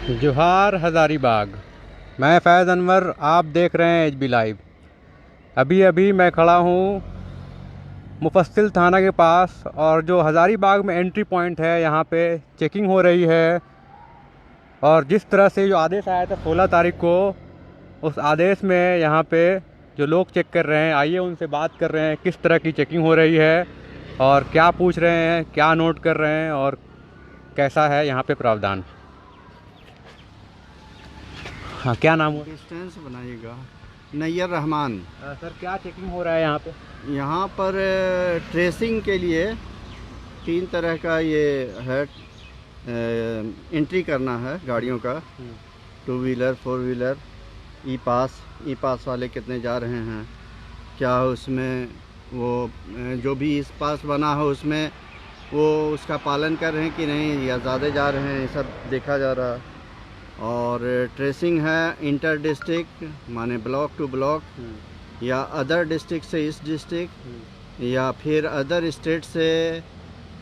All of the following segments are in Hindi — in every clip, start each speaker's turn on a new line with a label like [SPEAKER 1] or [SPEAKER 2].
[SPEAKER 1] जोहार हज़ारीबाग। मैं फैज़ अनवर, आप देख रहे हैं एचबी लाइव। अभी अभी मैं खड़ा हूँ मुफस्सिल थाना के पास, और जो हज़ारीबाग में एंट्री पॉइंट है यहाँ पे चेकिंग हो रही है। और जिस तरह से जो आदेश आया था 16 तारीख को, उस आदेश में यहाँ पे जो लोग चेक कर रहे हैं, आइए उनसे बात कर रहे हैं किस तरह की चेकिंग हो रही है और क्या पूछ रहे हैं, क्या नोट कर रहे हैं और कैसा है यहाँ पे प्रावधान। हाँ, क्या नाम हुआ?
[SPEAKER 2] डिस्टेंस बनाइएगा। नैयर रहमान।
[SPEAKER 1] सर, क्या चेकिंग हो रहा है यहाँ पे?
[SPEAKER 2] यहाँ पर ट्रेसिंग के लिए 3 तरह का ये है, एंट्री करना है गाड़ियों का। 2 व्हीलर, 4 व्हीलर, ई पास वाले कितने जा रहे हैं, क्या उसमें वो जो भी इस पास बना हो उसमें वो उसका पालन कर रहे हैं कि नहीं, या ज़्यादा जा रहे हैं, ये सब देखा जा रहा है। और ट्रेसिंग है इंटर डिस्ट्रिक्ट, माने ब्लॉक टू ब्लॉक, या अदर डिस्ट्रिक्ट से इस डिस्ट्रिक्ट, या फिर अदर स्टेट से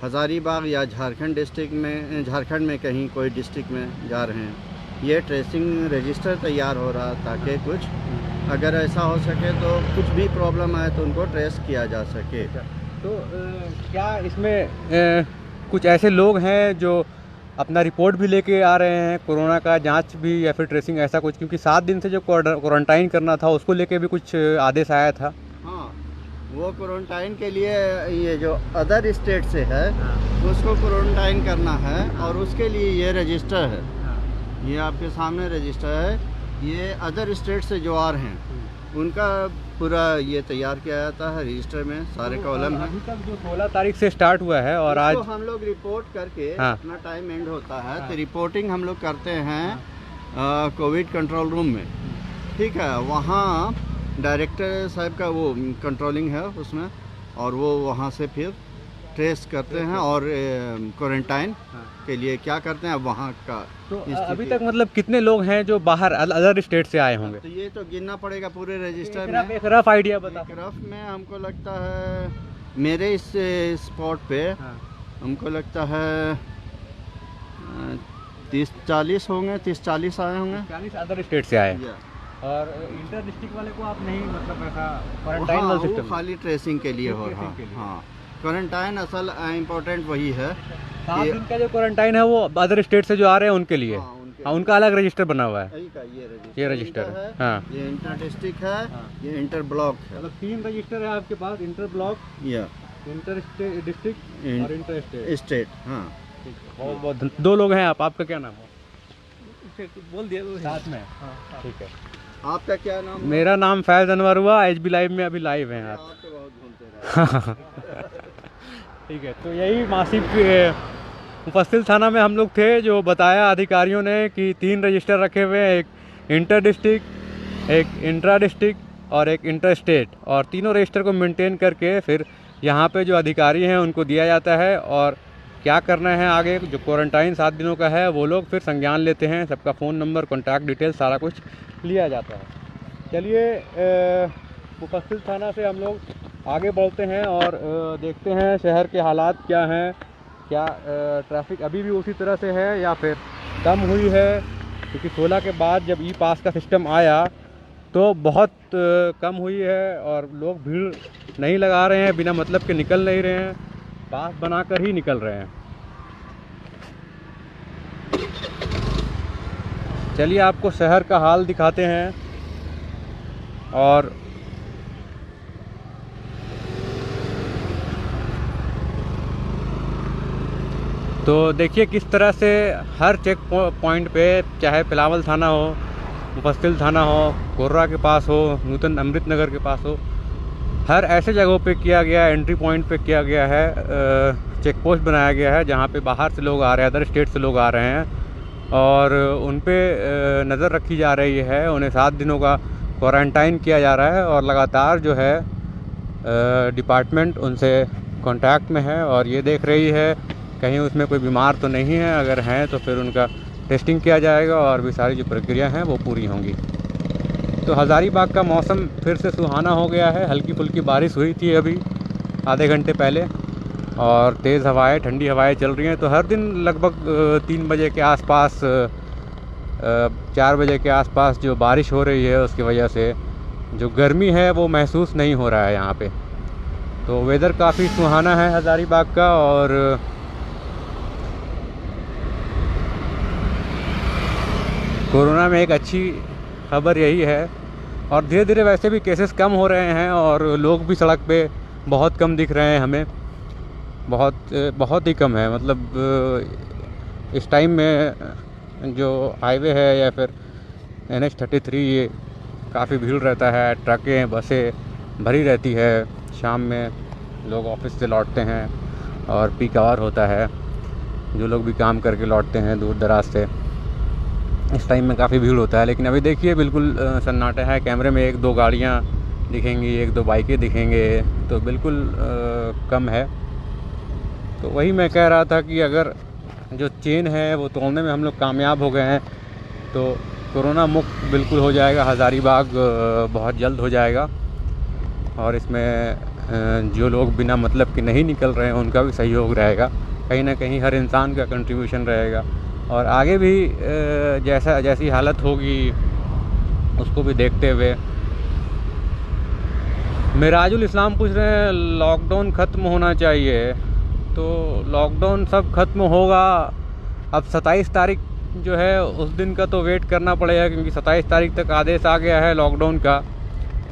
[SPEAKER 2] हज़ारीबाग या झारखंड डिस्ट्रिक्ट में, झारखंड में कहीं कोई डिस्ट्रिक्ट में जा रहे हैं। ये ट्रेसिंग रजिस्टर तैयार हो रहा ताकि कुछ अगर ऐसा हो सके तो कुछ भी प्रॉब्लम आए तो उनको ट्रेस किया जा सके।
[SPEAKER 1] तो क्या इसमें कुछ ऐसे लोग हैं जो अपना रिपोर्ट भी लेके आ रहे हैं, कोरोना का जांच भी या फिर ट्रेसिंग, ऐसा कुछ? क्योंकि 7 दिन से जो क्वारंटाइन करना था उसको लेके भी कुछ आदेश आया था।
[SPEAKER 2] हाँ, वो क्वारंटाइन के लिए ये जो अदर स्टेट से है उसको क्वारंटाइन करना है, और उसके लिए ये रजिस्टर है। ये आपके सामने रजिस्टर है। ये अदर स्टेट से जो आ रहे हैं उनका पूरा ये तैयार किया जाता है, रजिस्टर में सारे कॉलम हैं।
[SPEAKER 1] अभी तक जो 16 तारीख से स्टार्ट हुआ है और आज
[SPEAKER 2] हम लोग रिपोर्ट करके अपना टाइम एंड होता है तो रिपोर्टिंग हम लोग करते हैं कोविड कंट्रोल रूम में। ठीक है, वहाँ डायरेक्टर साहब का वो कंट्रोलिंग है उसमें, और वो वहाँ से फिर ट्रेस करते हैं और क्वारंटाइन के लिए क्या करते हैं वहाँ का।
[SPEAKER 1] तो अभी तक मतलब कितने लोग हैं जो बाहर अदर स्टेट से आए होंगे?
[SPEAKER 2] तो ये तो गिनना पड़ेगा पूरे रजिस्टर में।
[SPEAKER 1] एक रफ आइडिया बता।
[SPEAKER 2] एक रफ में हमको लगता है मेरे इस स्पॉट पे हमको लगता है 30-40 होंगे, 30-40 आए होंगे।
[SPEAKER 1] 40 अदर स्टेट से आए। और इंटर डिस्ट्रिक्ट वाले को आप नहीं, मतलब ऐसा क्वारंटाइन वाला सिस्टम
[SPEAKER 2] खाली ट्रेसिंग के लिए हो रहा है। हाँ, क्वारंटाइन असल इम्पोर्टेंट वही है।
[SPEAKER 1] 7 दिन का जो क्वारंटाइन है वो अदर स्टेट से जो आ रहे हैं उनके लिए। हाँ, उनका अलग रजिस्टर बना हुआ है। ये रजिस्टर है। हाँ,
[SPEAKER 2] ये इंटर डिस्ट्रिक्ट है। ये इंटर ब्लॉक है।
[SPEAKER 1] मतलब 3 रजिस्टर है आपके पास, इंटर ब्लॉक,
[SPEAKER 2] या
[SPEAKER 1] इंटर डिस्ट्रिक्ट और इंटर
[SPEAKER 2] स्टेट। हाँ,
[SPEAKER 1] बहुत बहुत 2 लोग हैं। आपका क्या नाम है? बोल दिया साथ में। ठीक है,
[SPEAKER 2] आपका क्या नाम?
[SPEAKER 1] मेरा नाम फैज़ अनवर हुआ। एचबी लाइव में अभी लाइव हैं आप।
[SPEAKER 2] तो बहुत घूमते रहे।
[SPEAKER 1] ठीक है, तो यही मासिक मुफस्सिल थाना में हम लोग थे, जो बताया अधिकारियों ने कि 3 रजिस्टर रखे हुए हैं, एक इंटर डिस्ट्रिक्ट, एक इंट्रा डिस्ट्रिक्ट और एक इंटर स्टेट, और तीनों रजिस्टर को मेंटेन करके फिर यहाँ पे जो अधिकारी हैं उनको दिया जाता है। और क्या करना है आगे, जो क्वारंटाइन 7 दिनों का है वो लोग फिर संज्ञान लेते हैं, सबका फ़ोन नंबर, कॉन्टैक्ट डिटेल सारा कुछ लिया जाता है। चलिए, मुफस्सिल थाना से हम लोग आगे बढ़ते हैं और देखते हैं शहर के हालात क्या हैं, क्या ट्रैफिक अभी भी उसी तरह से है या फिर कम हुई है। क्योंकि 16 के बाद जब ई पास का सिस्टम आया तो बहुत कम हुई है, और लोग भीड़ नहीं लगा रहे हैं, बिना मतलब के निकल नहीं रहे हैं, पास बनाकर ही निकल रहे हैं। चलिए आपको शहर का हाल दिखाते हैं। और तो देखिए किस तरह से हर चेक पॉइंट पे, चाहे पिलावल थाना हो, मुफस्सिल थाना हो, कोर्रा के पास हो, नूतन अमृत नगर के पास हो, हर ऐसे जगहों पे किया गया, एंट्री पॉइंट पे किया गया है, चेक पोस्ट बनाया गया है जहाँ पे बाहर से लोग आ रहे हैं, अदर स्टेट से लोग आ रहे हैं, और उन पे नज़र रखी जा रही है। उन्हें 7 दिनों का क्वारंटाइन किया जा रहा है, और लगातार जो है डिपार्टमेंट उनसे कांटेक्ट में है और ये देख रही है कहीं उसमें कोई बीमार तो नहीं है। अगर हैं तो फिर उनका टेस्टिंग किया जाएगा और भी सारी जो प्रक्रिया हैं वो पूरी होंगी। तो हज़ारीबाग का मौसम फिर से सुहाना हो गया है। हल्की फुल्की बारिश हुई थी अभी आधे घंटे पहले, और तेज़ हवाएं, ठंडी हवाएं चल रही हैं। तो हर दिन लगभग 3 बजे के आसपास 4 बजे के आसपास जो बारिश हो रही है उसकी वजह से जो गर्मी है वो महसूस नहीं हो रहा है यहाँ पे। तो वेदर काफ़ी सुहाना है हज़ारीबाग का। और कोरोना में एक अच्छी खबर यही है। और धीरे धीरे वैसे भी केसेस कम हो रहे हैं और लोग भी सड़क पे बहुत कम दिख रहे हैं हमें, बहुत ही कम है। मतलब इस टाइम में जो हाईवे है या फिर NH-33 ये काफ़ी भीड़ रहता है, ट्रकें बसें भरी रहती है। शाम में लोग ऑफिस से लौटते हैं और पीक आवर होता है, जो लोग भी काम करके लौटते हैं दूर दराज से, इस टाइम में काफ़ी भीड़ होता है। लेकिन अभी देखिए बिल्कुल सन्नाटा है। कैमरे में 1-2 गाड़ियाँ दिखेंगी, 1-2 बाइकें दिखेंगे, तो बिल्कुल कम है। तो वही मैं कह रहा था कि अगर जो चेन है वो तोड़ने में हम लोग कामयाब हो गए हैं तो कोरोना मुक्त बिल्कुल हो जाएगा हज़ारीबाग, बहुत जल्द हो जाएगा। और इसमें जो लोग बिना मतलब के नहीं निकल रहे हैं उनका भी सहयोग रहेगा, कहीं ना कहीं हर इंसान का कंट्रीब्यूशन रहेगा। और आगे भी जैसी हालत होगी उसको भी देखते हुए। मिराजुल इस्लाम पूछ रहे हैं लॉकडाउन ख़त्म होना चाहिए, तो लॉकडाउन सब ख़त्म होगा। अब 27 तारीख जो है उस दिन का तो वेट करना पड़ेगा, क्योंकि 27 तारीख तक आदेश आ गया है लॉकडाउन का।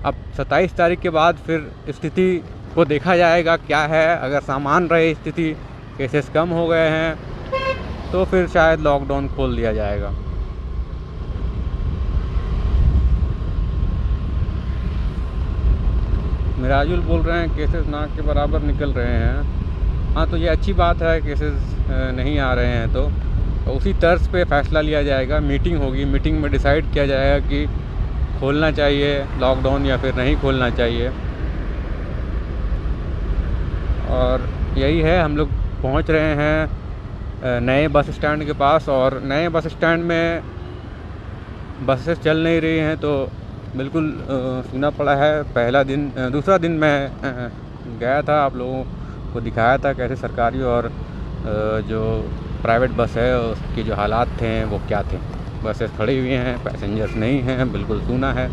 [SPEAKER 1] अब 27 तारीख के बाद फिर स्थिति को देखा जाएगा क्या है। अगर सामान्य रहे स्थिति, केसेस कम हो गए हैं, तो फिर शायद लॉकडाउन खोल दिया जाएगा। मिराजुल बोल रहे हैं केसेस नाक के बराबर निकल रहे हैं। हाँ, तो ये अच्छी बात है, केसेस नहीं आ रहे हैं तो उसी तर्ज पे फैसला लिया जाएगा। मीटिंग होगी, मीटिंग में डिसाइड किया जाएगा कि खोलना चाहिए लॉकडाउन या फिर नहीं खोलना चाहिए। और यही है, हम लोग पहुंच रहे हैं नए बस स्टैंड के पास। और नए बस स्टैंड में बसेस चल नहीं रही हैं, तो बिल्कुल सूना पड़ा है। दूसरा दिन मैं गया था, आप लोगों को दिखाया था कैसे सरकारी और जो प्राइवेट बस है उसके जो हालात थे वो क्या थे। बसेस खड़ी हुई हैं, पैसेंजर्स नहीं हैं, बिल्कुल सूना है।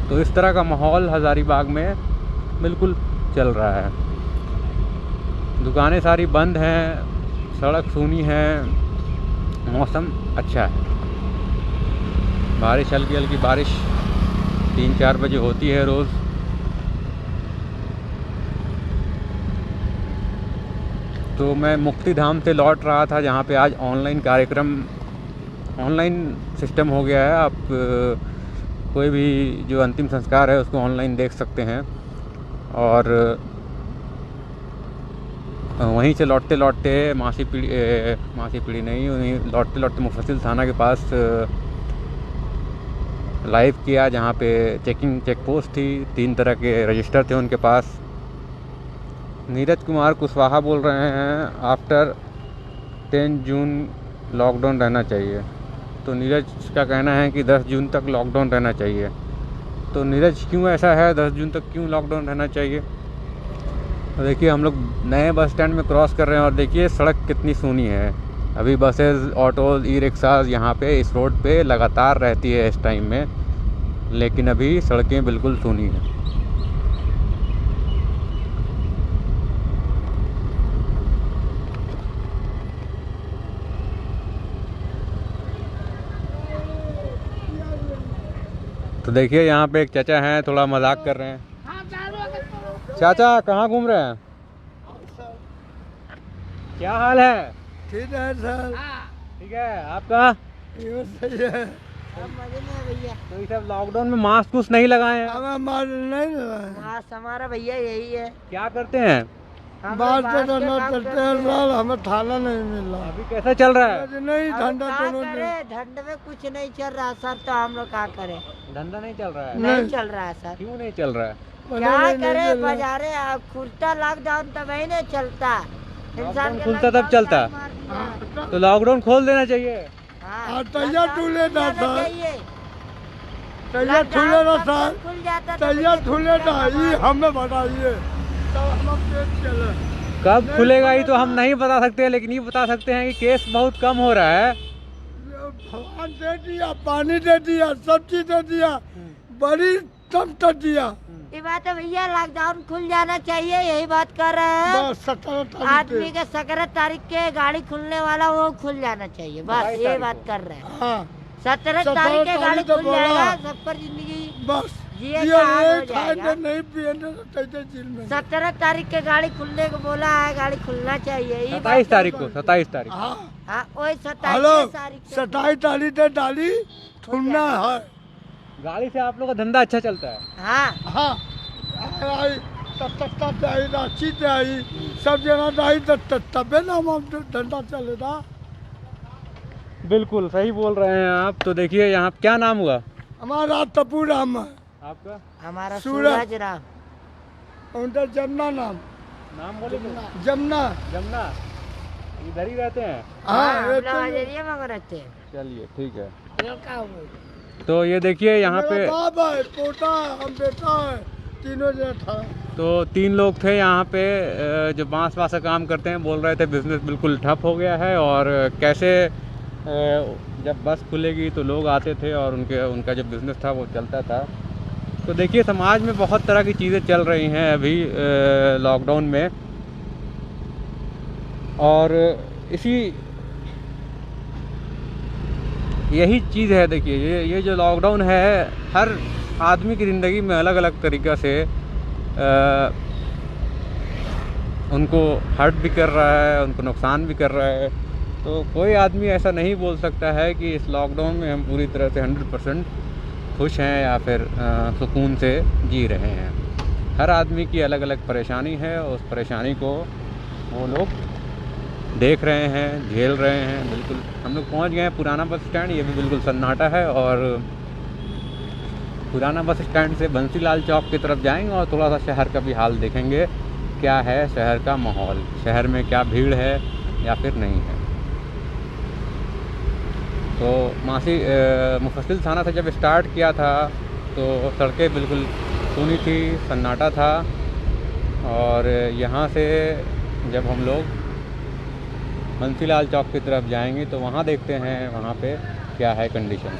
[SPEAKER 1] तो इस तरह का माहौल हज़ारीबाग में बिल्कुल चल रहा है। दुकानें सारी बंद हैं, सड़क सूनी है, मौसम अच्छा है। बारिश, हल्की हल्की बारिश 3-4 बजे होती है रोज़। तो मैं मुक्ति धाम से लौट रहा था, जहाँ पे आज ऑनलाइन सिस्टम हो गया है। आप कोई भी जो अंतिम संस्कार है उसको ऑनलाइन देख सकते हैं। और वहीं से लौटते लौटते मासी पीढ़ी नहीं, वहीं लौटते लौटते मुफस्सिल थाना के पास लाइव किया, जहाँ पे चेक पोस्ट थी। 3 तरह के रजिस्टर थे उनके पास। नीरज कुमार कुशवाहा बोल रहे हैं आफ्टर 10 जून लॉकडाउन रहना चाहिए। तो नीरज का कहना है कि 10 जून तक लॉकडाउन रहना चाहिए। तो नीरज, क्यों ऐसा है, 10 जून तक क्यों लॉकडाउन रहना चाहिए? तो देखिए, हम लोग नए बस स्टैंड में क्रॉस कर रहे हैं और देखिए सड़क कितनी सूनी है। अभी बसेस, ऑटोज़, ई-रिक्शाज यहाँ पे इस रोड पे लगातार रहती है इस टाइम में, लेकिन अभी सड़कें बिल्कुल सूनी हैं। तो देखिए यहाँ पे एक चाचा हैं, थोड़ा मजाक कर रहे हैं। चाचा, कहाँ घूम रहे हैं? क्या हाल है?
[SPEAKER 2] ठीक है सर।
[SPEAKER 1] ठीक है, आपका?
[SPEAKER 2] सही है।
[SPEAKER 3] मजे में भैया।
[SPEAKER 1] तो ये सब लॉकडाउन में मास्क कुछ नहीं लगाए हैं?
[SPEAKER 2] हमें मास्क नहीं लगाए।
[SPEAKER 3] मास्क हमारा भैया यही है।
[SPEAKER 1] क्या करते हैं?
[SPEAKER 2] मास्क तो करना चलते हैं सर, हमें थाना नहीं मिल रहा।
[SPEAKER 1] अभी कैसा चल रहा है?
[SPEAKER 2] नहीं, धंधा तो
[SPEAKER 3] धंधे में कुछ नहीं चल रहा सर, तो हम लोग क्या करें?
[SPEAKER 1] धंधा नहीं चल रहा है?
[SPEAKER 3] नहीं चल रहा है सर।
[SPEAKER 1] क्यों नहीं चल रहा है?
[SPEAKER 3] क्या करे, बाजारे खुलता लॉकडाउन तब ही नहीं चलता। इंसान
[SPEAKER 1] खुलता तब चलता, तो लॉकडाउन खोल देना चाहिए।
[SPEAKER 2] तैया ठूले ना सर, तैया ठूले ना सर,
[SPEAKER 3] खुल जाता,
[SPEAKER 2] तैया ठूले ना, ये हमें बताइए तब हम पेट चले।
[SPEAKER 1] कब खुलेगा ये तो हम नहीं बता सकते, लेकिन ये बता सकते हैं कि केस बहुत कम हो रहा है।
[SPEAKER 4] भगवान दे दिया, पानी दे दिया, सब चीज दे दिया, बड़ी सब कर दिया।
[SPEAKER 3] ये बात है भैया, लॉकडाउन खुल जाना चाहिए, यही बात कर रहे हैं।
[SPEAKER 4] बस 17 तारीख
[SPEAKER 3] आदमी के 17 तारीख के गाड़ी खुलने वाला वो खुल जाना चाहिए, बस ये बात कर रहे हैं।
[SPEAKER 4] हाँ
[SPEAKER 3] 17 तारीख के गाड़ी
[SPEAKER 4] तो
[SPEAKER 3] खुल
[SPEAKER 4] बोला।
[SPEAKER 3] जाएगा, सब पर जिंदगी
[SPEAKER 4] बस
[SPEAKER 3] जिए
[SPEAKER 4] ये
[SPEAKER 3] का हाल हो
[SPEAKER 4] नहीं खाएंगे,
[SPEAKER 3] जाएगा।
[SPEAKER 4] नहीं पिएंगे तो कैसे जेल में।
[SPEAKER 3] 17 तारीख के गाड़ी खुलने को बोला है, गाड़ी खुलना चाहिए। ये
[SPEAKER 1] 27 तारीख को 27 तारीख को।
[SPEAKER 4] हाँ
[SPEAKER 3] हाँ वही
[SPEAKER 4] हेलो
[SPEAKER 3] 27 तारीख से
[SPEAKER 4] 27 तारीख से डाली ठुनना है।
[SPEAKER 1] गाड़ी से आप लोग का धंधा अच्छा चलता है।
[SPEAKER 3] हाँ
[SPEAKER 4] हाँ आई तत्ता चाहिए, राशि चाहिए, सब जना चाहिए तबे ना हम धंधा चलेगा।
[SPEAKER 1] बिल्कुल सही बोल रहे हैं आप। तो देखिए यहाँ क्या नाम हुआ
[SPEAKER 4] हमारा टप्पू राम है,
[SPEAKER 1] आपका?
[SPEAKER 3] हमारा
[SPEAKER 4] सूरज।
[SPEAKER 3] सूरज राम।
[SPEAKER 4] उनका जमुना
[SPEAKER 1] नाम बोले तो?
[SPEAKER 4] जमुना।
[SPEAKER 1] जमुना। इधर ही रहते हैं?
[SPEAKER 3] हाँ
[SPEAKER 4] हाँ
[SPEAKER 3] हम
[SPEAKER 4] ये
[SPEAKER 3] लोग अजरिया में रहते हैं।
[SPEAKER 1] चलिए ठीक है।
[SPEAKER 3] तो
[SPEAKER 1] तो ये देखिए यहाँ पे
[SPEAKER 4] मेरा बाप है, पोता है, हम बेटा है, तीनों जने था।
[SPEAKER 1] तो 3 लोग थे यहाँ पे जो बांस वास का काम करते हैं। बोल रहे थे बिजनेस बिल्कुल ठप हो गया है और कैसे जब बस खुलेगी तो लोग आते थे और उनका जो बिज़नेस था वो चलता था। तो देखिए समाज में बहुत तरह की चीज़ें चल रही हैं अभी लॉकडाउन में, और यही चीज़ है। देखिए ये जो लॉकडाउन है हर आदमी की ज़िंदगी में अलग अलग तरीक़ा से उनको हर्ट भी कर रहा है, उनको नुकसान भी कर रहा है। तो कोई आदमी ऐसा नहीं बोल सकता है कि इस लॉकडाउन में हम पूरी तरह से 100% खुश हैं या फिर सुकून से जी रहे हैं। हर आदमी की अलग अलग परेशानी है, उस परेशानी को वो लोग देख रहे हैं, झेल रहे हैं। बिल्कुल हम लोग पहुंच गए हैं पुराना बस स्टैंड। ये भी बिल्कुल सन्नाटा है और पुराना बस स्टैंड से बंसीलाल चौक की तरफ जाएंगे और थोड़ा सा शहर का भी हाल देखेंगे, क्या है शहर का माहौल, शहर में क्या भीड़ है या फिर नहीं है। तो मुफस्सिल थाना से जब स्टार्ट किया था तो सड़कें बिल्कुल सूनी थी, सन्नाटा था। और यहाँ से जब हम लोग बंसीलाल चौक की तरफ जाएंगे तो वहाँ देखते हैं वहाँ पे क्या है कंडीशन।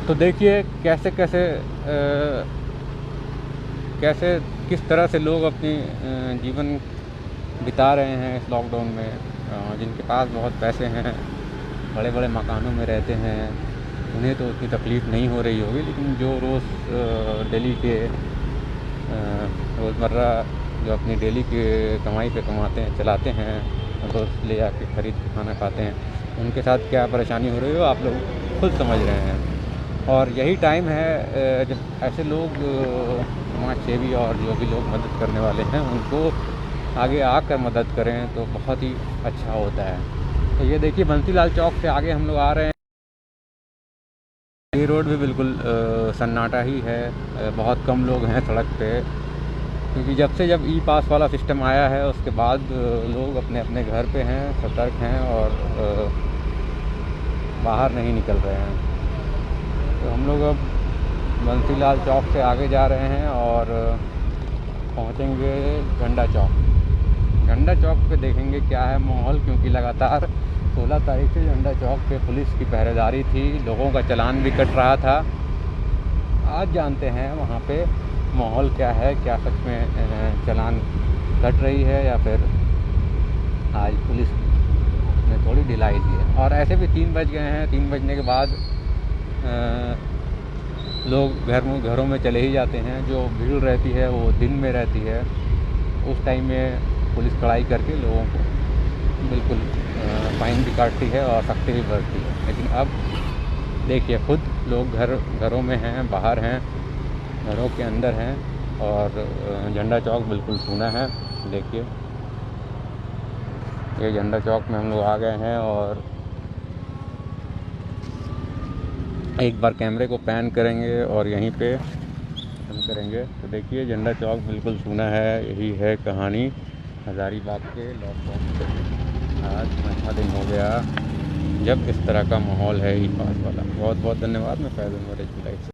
[SPEAKER 1] तो देखिए कैसे किस तरह से लोग अपनी जीवन बिता रहे हैं इस लॉकडाउन में। जिनके पास बहुत पैसे हैं, बड़े बड़े मकानों में रहते हैं, उन्हें तो उतनी तकलीफ़ नहीं हो रही होगी, लेकिन जो रोज़ डेली के रोज़मर्रा जो अपनी डेली की कमाई पे कमाते हैं, चलाते हैं, रोज़ ले जाके ख़रीद के खाना खाते हैं, उनके साथ क्या परेशानी हो रही हो आप लोग खुद समझ रहे हैं। और यही टाइम है जब ऐसे लोग समाज सेवी और जो भी लोग मदद करने वाले हैं उनको आगे आकर मदद करें तो बहुत ही अच्छा होता है। तो ये देखिए बंसीलाल चौक से आगे हम लोग आ रहे हैं। ये रोड भी बिल्कुल सन्नाटा ही है, बहुत कम लोग हैं सड़क पे, क्योंकि जब ई पास वाला सिस्टम आया है उसके बाद लोग अपने अपने घर पे हैं, सतर्क हैं और बाहर नहीं निकल रहे हैं। तो हम लोग अब बंसीलाल चौक से आगे जा रहे हैं और पहुंचेंगे झंडा चौक। झंडा चौक पे देखेंगे क्या है माहौल, क्योंकि लगातार 16 तारीख से झंडा चौक पे पुलिस की पहरेदारी थी, लोगों का चालान भी कट रहा था। आज जानते हैं वहाँ पे माहौल क्या है, क्या सच में चालान कट रही है या फिर आज पुलिस ने थोड़ी ढिलाई दी है। और ऐसे भी 3 बज गए हैं, 3 बजने के बाद लोग घरों में चले ही जाते हैं। जो भीड़ रहती है वो दिन में रहती है, उस टाइम में पुलिस कड़ाई करके लोगों को बिल्कुल फाइन भी काटती है और सख्ती भी बरतती है। लेकिन अब देखिए खुद लोग घरों में हैं, बाहर हैं, घरों के अंदर हैं और झंडा चौक बिल्कुल सूना है। देखिए ये झंडा चौक में हम लोग आ गए हैं और एक बार कैमरे को पैन करेंगे और यहीं पे हम करेंगे तो देखिए झंडा चौक बिल्कुल सूना है। यही है कहानी हज़ारीबाग के लॉकडाउन से। आज 5वां दिन हो गया जब इस तरह का माहौल है ई पास वाला। बहुत बहुत धन्यवाद। मैं फैज़ल मौर्य लाइफ से।